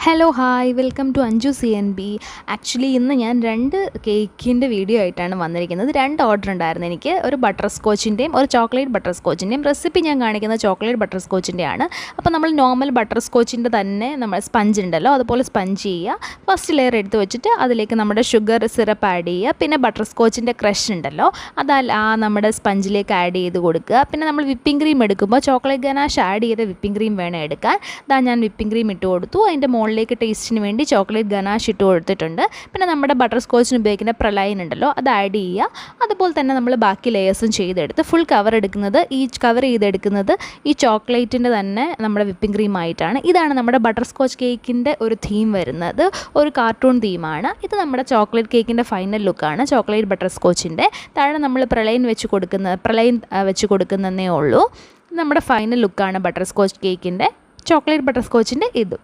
Hello hi welcome to Anju C N B. Actually ഇന്ന് ഞാൻ രണ്ട് കേക്കിൻ്റെ വീഡിയോ ആയിട്ടാണ് വന്നിരിക്കുന്നത്. രണ്ട് ഓർഡർ ഉണ്ടായിരുന്നു എനിക്ക്. ഒരു ബട്ടർ സ്കോച്ചിൻ്റെയും ഒരു ചോക്ലേറ്റ് ബട്ടർ സ്കോച്ചിൻ്റെയും. റെസിപ്പി ഞാൻ കാണിക്കുന്നത് ചോക്ലേറ്റ് ബട്ടർ സ്കോച്ചിൻ്റെയാണ്. അപ്പോൾ നമ്മൾ നോർമൽ ബട്ടർ സ്കോച്ചിൻ്റെ തന്നെ നമ്മൾ സ്പഞ്ച് ഉണ്ടല്ലോ, അതുപോലെ സ്പഞ്ച് ചെയ്യുക. ഫസ്റ്റ് ലെയർ എടുത്ത് വെച്ചിട്ട് അതിലേക്ക് നമ്മുടെ ഷുഗർ സിറപ്പ് ആഡ് ചെയ്യുക. പിന്നെ ബട്ടർ സ്കോച്ചിൻ്റെ ക്രഷ് ഉണ്ടല്ലോ, നമ്മുടെ സ്പഞ്ചിലേക്ക് ആഡ് ചെയ്ത് കൊടുക്കുക. പിന്നെ നമ്മൾ വിപ്പിംഗ് ക്രീം എടുക്കുമ്പോൾ ചോക്ലേറ്റ് ഗനാഷ് ആഡ് ചെയ്ത വിപ്പിംഗ് ക്രീം വേണം എടുക്കാൻ. ഞാൻ വിപ്പിംഗ് ക്രീം ഇട്ട് കൊടുത്തു. അതിൻ്റെ മുകളിലേക്ക് ടേസ്റ്റിന് വേണ്ടി ചോക്ലേറ്റ് ഗനാഷ് ഇട്ട് കൊടുത്തിട്ടുണ്ട്. പിന്നെ നമ്മുടെ ബട്ടർ സ്കോച്ചിന് ഉപയോഗിക്കുന്ന പ്രലൈൻ ഉണ്ടല്ലോ, അത് ആഡ് ചെയ്യുക. അതുപോലെ തന്നെ നമ്മൾ ബാക്കി ലെയേഴ്സും ചെയ്തെടുത്ത് ഫുൾ കവർ ചെയ്തെടുക്കുന്നത് ഈ ചോക്ലേറ്റിൻ്റെ തന്നെ നമ്മുടെ വിപ്പിംഗ് ക്രീം ആയിട്ടാണ്. ഇതാണ് നമ്മുടെ ബട്ടർ സ്കോച്ച് കേക്കിൻ്റെ ഒരു തീം വരുന്നത്. ഒരു കാർട്ടൂൺ തീമാണ് ഇത്. നമ്മുടെ ചോക്ലേറ്റ് കേക്കിൻ്റെ ഫൈനൽ ലുക്കാണ് ചോക്ലേറ്റ് ബട്ടർ സ്കോച്ചിൻ്റെ. താഴെ നമ്മൾ പ്രലൈൻ വെച്ച് കൊടുക്കുന്നതേ ഉള്ളൂ. നമ്മുടെ ഫൈനൽ ലുക്കാണ് ബട്ടർ സ്കോച്ച് കേക്കിൻ്റെ, ചോക്ലേറ്റ് ബട്ടർ സ്കോച്ചിൻ്റെ ഇത്.